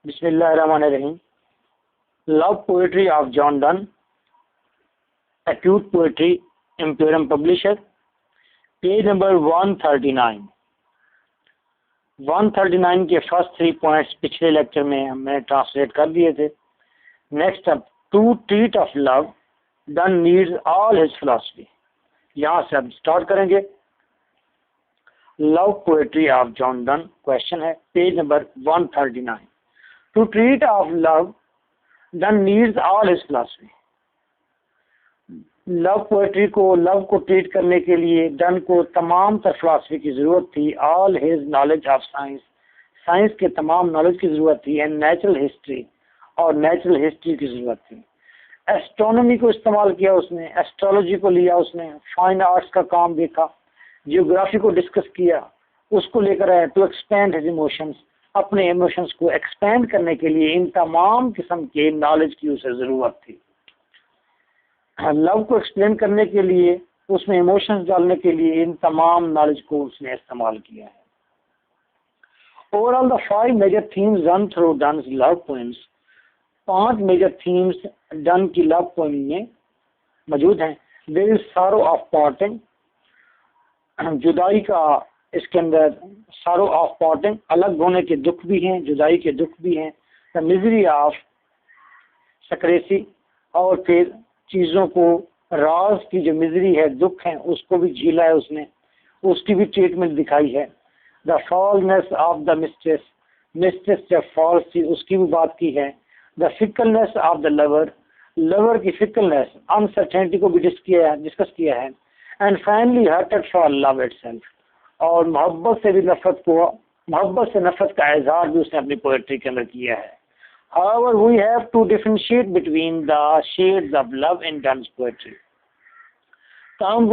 Bismillahirrahmanirrahim. Love Poetry of John Donne. Acute Poetry, Imperium Publisher. Page number 139. 139 के first 3 points पिछले lecture में हमने translate कर दिए थे. Next up, to treat of love Donne needs all his philosophy. यहाँ से अब स्टार्ट करेंगे. Love poetry of John Donne, question है page number 139. To treat of love Donne needs all his philosophy. Love poetry को, love को treat करने के लिए डन को तमाम तर फिलॉसफी की ज़रूरत थी. All his knowledge of science, science के तमाम नॉलेज की ज़रूरत थी. एंड नेचुरल हिस्ट्री, और नेचुरल हिस्ट्री की ज़रूरत थी. एस्ट्रोनॉमी को इस्तेमाल किया उसने, एस्ट्रोलॉजी को लिया उसने, फाइन आर्ट्स का काम देखा, जियोग्राफी को डिस्कस किया, उसको लेकर आया टू एक्सपेंड हिज इमोशंस. अपने इमोशंस को एक्सपेंड करने के लिए इन तमाम किस्म के नॉलेज की उसे ज़रूरत थी. लव को एक्सप्लेन करने के लिए, उसमें इमोशंस डालने के लिए इन तमाम नॉलेज को उसने इस्तेमाल किया है. Overall the 5 major themes run through Donne's love poems. 5 major themes Donne की लव पोएम में मौजूद हैं. There is sorrow of parting, जुदाई का इसके अंदर सॉरो ऑफ पार्टिंग, अलग होने के दुख भी हैं, जुदाई के दुख भी हैं. द मिजरी ऑफ सक्रेसी, और फिर चीज़ों को, राज की जो मिजरी है, दुख है, उसको भी झीला है उसने, उसकी भी ट्रीटमेंट दिखाई है. The falseness of the mistress, mistress जब फॉल्स थी उसकी भी बात की है. The fickleness of the lover, lover की फिकलनेस, अनसर्टेनिटी को भी डिस्कस किया है. And finally hatred for love itself, और मोहब्बत से भी नफरत को, मोहब्बत से नफरत का इजहार भी उसने अपनी पोएट्री के अंदर किया है. However, we have to differentiate between the shades of love in Donne's poetry.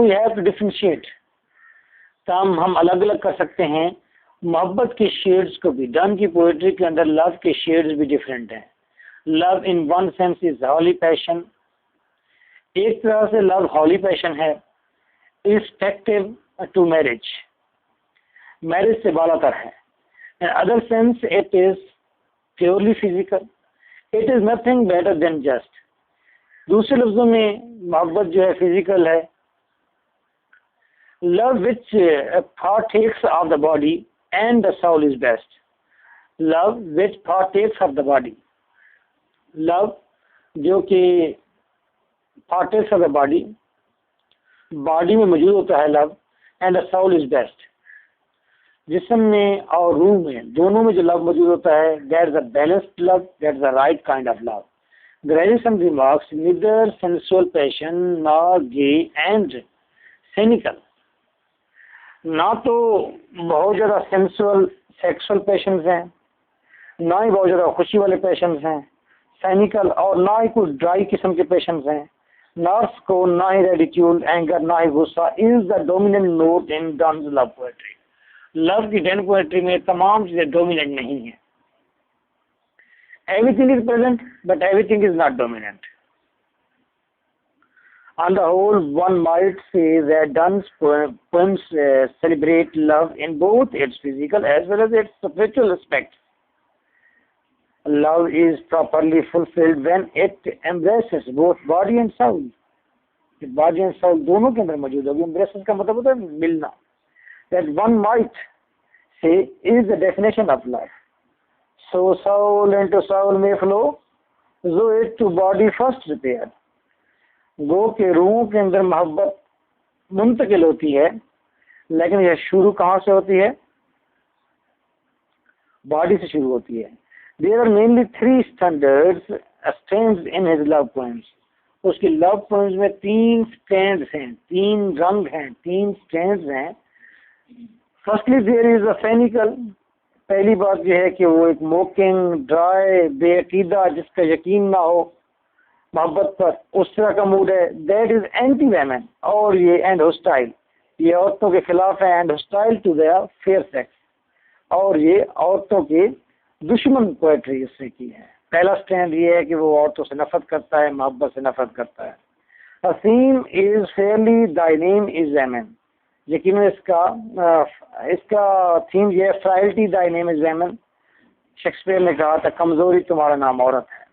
we have to differentiate. हम अलग अलग कर सकते हैं मोहब्बत के शेड्स को भी. डन की पोएट्री के अंदर लव के शेड्स भी डिफरेंट हैं. Love in one sense is holy passion, एक तरह से लव हॉली पैशन है. इर्रिस्पेक्टिव टू मैरिज, मैरिज से बालातर है. In other sense it is purely physical, it is nothing better than just. दूसरे लफ्जों में मोहब्बत जो है फिजिकल है. Love which partakes of the body and the soul is best. Love which partakes of the body, love जो कि partakes of the body, body में मौजूद होता है love, and the soul is best. जिस्म में और रूह में, दोनों में जो लव मौजूद होता है, that is a balanced love, that is the right kind of love. Graduation remarks neither sensual passion nor gay and cynical. ना तो बहुत ज़्यादा सेंसुअल सेक्सुअल पैशंस हैं, ना ही बहुत ज़्यादा खुशी वाले पैशंस हैं, सैनिकल, और ना ही कुछ ड्राई किस्म के पैशंस हैं. नर्स को ना ही रेडिक्यूल, एंगर, ना ही गुस्सा is the dominant note in Donne's love poetry. Love की डन पोएट्री में तमाम चीजें डोमिनेंट नहीं है. Everything is present but everything is not dominant. On the whole one might say that Donne's poems celebrate love in both its physical as well as its spiritual aspects. Love is properly fulfilled when it embraces both body and soul. Body and soul दोनों के अंदर मौजूद होगी. Embraces का मतलब होता है मिलना. That one might say is the definition of love. So soul into soul may flow, so it to body first repaired. गो के रूहों के अंदर मोहब्बत मुंतकिल होती है, लेकिन यह शुरू कहाँ से होती है? बॉडी से शुरू होती है. There are mainly 3 strands in his love poems. उसकी लव पोएम्स में 3 स्टैंड्स हैं, 3 रंग हैं, 3 स्टैंड्स हैं. Firstly there is a सैनिकल. पहली बात यह है कि वो एक मोकिंग, ड्राई, बेअकीदा, जिसका यकीन ना हो मोहब्बत पर, उस तरह का मूड है. दैट इज एंटी वैमेन, और ये एंड होस्टाइल, ये औरतों के खिलाफ है. And hostile to their fair sex, और ये औरतों के दुश्मन पोएट्री इसने की है. पहला स्टैंड ये है कि वो औरतों से नफरत करता है, मोहब्बत से नफरत करता है. The theme is frailty thy name is women. यकीन इसका थीम ये है, frailty thy name is women. Shakespeare ने कहा था कमजोरी तुम्हारा नाम औरत है।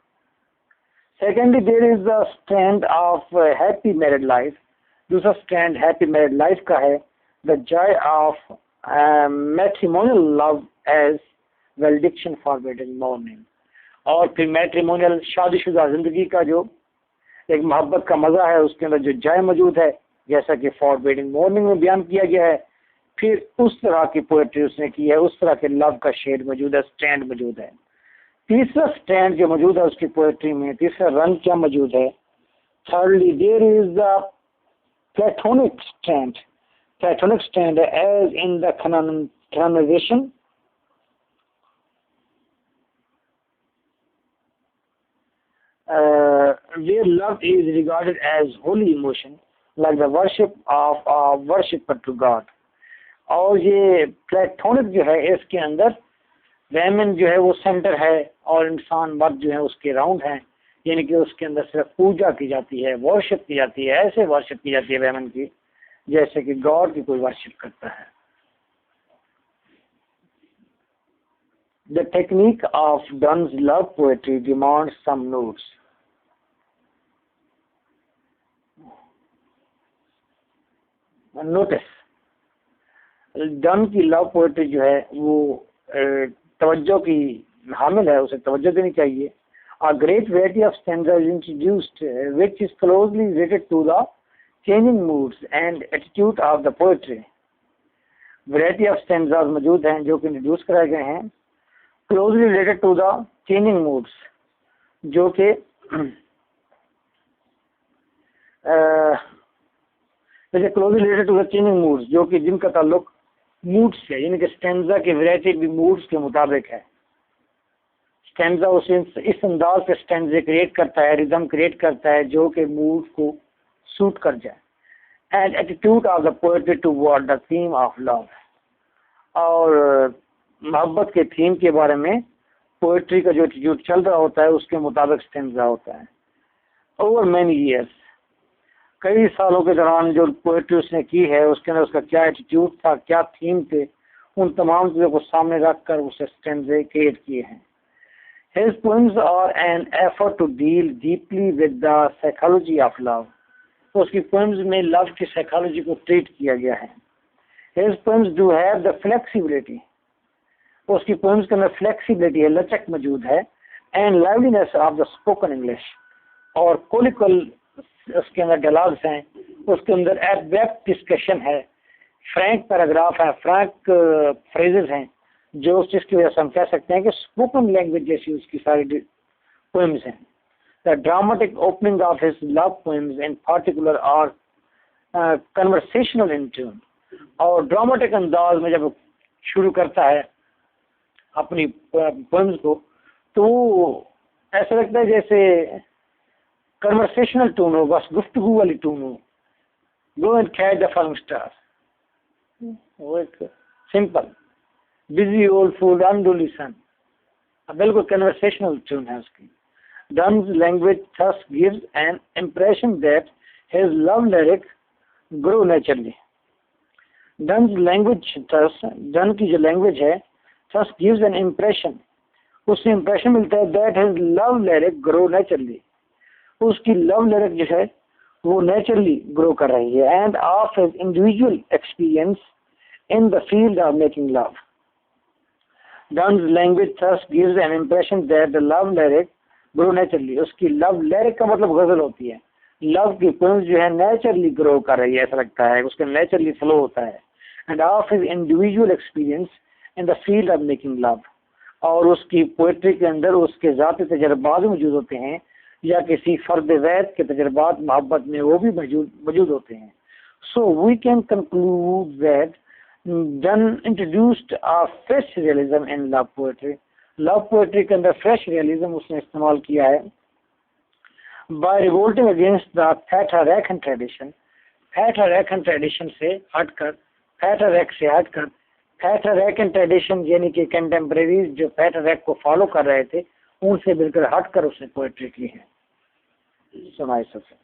Secondly there is the strength of happy married life. दूसरा स्ट्रेंड हैप्पी मैरिड लाइफ का है the joy of matrimonial love as valediction for wedding morning. और फिर मैट्रिमोनियल शादीशुदा जिंदगी का जो एक मोहब्बत का मजा है उसके अंदर जो जॉय मौजूद है, जैसा कि फॉर वेडिंग मॉर्निंग में बयान किया गया है। फिर उस तरह की पोएट्री उसने की है, उस तरह के लव का शेड मौजूद है, स्टैंड मौजूद है। तीसरा स्टैंड जो मौजूद है उसकी पोएट्री में, तीसरा रंग क्या मौजूद है। Thirdly there is the platonic stand. Platonic stand as in the canonisation where love is regarded as holy emotion like the worship of a worshipper to God। और ये प्लेटोनिक जो है इसके अंदर वेमेन जो है वो सेंटर है और इंसान मर्द जो है उसके राउंड है, यानी कि उसके अंदर सिर्फ पूजा की जाती है, वर्शिप की जाती है, ऐसे वर्शिप की जाती है वेमेन की जैसे कि गॉड की कोई वर्शिप करता है। The technique of Donne's love poetry demands some notes। Notice, done की लव पोएट्री जो है वो तवज्जो की हामिल है, उसे तवज्जो देनी चाहिए। A great variety of stanza is introduced which is closely related to the changing moods and attitude of the poetry। Variety of stanzas मौजूद हैं जो कि इंट्रोड्यूस कराए गए हैं closely related to the changing moods, जो कि closely related to the changing moods, जो कि जिनका ताल्लुक मूड से, यानी कि स्टैंजा की वैरायटी भी मूड्स के मुताबिक है। स्टैंजा उसे इस अंदाज से स्टैंजे क्रिएट करता है, रिदम क्रिएट करता है जो कि मूड को सूट कर जाए। And attitude of the poetry toward the theme of love. और मोहब्बत के थीम के बारे में पोएट्री का जो एटीट्यूड चल रहा होता है उसके मुताबिक स्टैंजा होता है। ओवर मैनी ईयर्स, कई सालों के दौरान जो पोएट्री उसने की है उसके अंदर उसका क्या एटीट्यूड था, क्या थीम थे, उन तमाम चीज़ों को सामने रखकर उसे स्टैंजे क्रिएट किए हैं। His poems are an effort to deal deeply with the psychology of love। तो उसकी पोएम्स में लव की साइकोलॉजी को ट्रीट किया गया है। His poems do have the flexibility। उसकी पोएम्स के अंदर फ्लेक्सिबिलिटी है, लचक मौजूद है। And liveliness of the spoken English, और कोलिकल उसके अंदर डायलॉग्स हैं, उसके अंदर एब्स्ट्रैक्ट डिस्कशन है, फ्रैंक पैराग्राफ है, फ्रैंक फ्रेजेस हैं, जो उस चीज़ की वजह से हम कह सकते हैं कि स्पोकन लैंग्वेज जैसी उसकी सारी पोएम्स हैं। The dramatic opening of his love poems in particular और कन्वर्सेशनल इन ट्यून। और ड्रामेटिक अंदाज में जब शुरू करता है अपनी पोएम्स को तो ऐसा लगता है जैसे कन्वर्सेशनल टून हो, बस गुफ्तगू वाली टून हो। Go and catch the following star, वो एक सिंपल बिजी ओल्ड फूल अनडुली सन, बिल्कुल कन्वर्सेशनल ट्यून है उसकी। Donne's language thus gives an impression that his love lyric grew naturally। Donne's language thus, Donne की जो लैंग्वेज है, thus gives an impression, उससे impression मिलता है that his love lyric grow naturally, उसकी लव लिरिक जो है वो नेचुरली ग्रो कर रही है। End of his individual experience in the field of making love. Donne's language thus gives an impression that the love lyric grow naturally। उसकी love lyric का मतलब गजल होती है, लव की पोएम्स जो है नेचुरली ग्रो कर रही है, ऐसा लगता है उसका नेचुरली फ्लो होता है। End of his individual experience in the field of making love, और उसकी पोएट्री के अंदर उसके ज़ाती तजर्बात मौजूद होते हैं या किसी फर्द वैद के तजर्बात मोहब्बत में वो भी मौजूद होते हैं। So we can conclude that Donne introduced a fresh realism in love poetry। Love poetry के अंदर फ्रेश रियलिज्म उसने इस्तेमाल किया है by revolting against the Thatharacan tradition। Thatharacan tradition से हटकर, Thatharacan tradition यानी कि कंटेम्प्रेरीज जो Thatharac को फॉलो कर रहे थे उनसे बिल्कुल हटकर उसने पोएट्री की है। सुनाई सबसे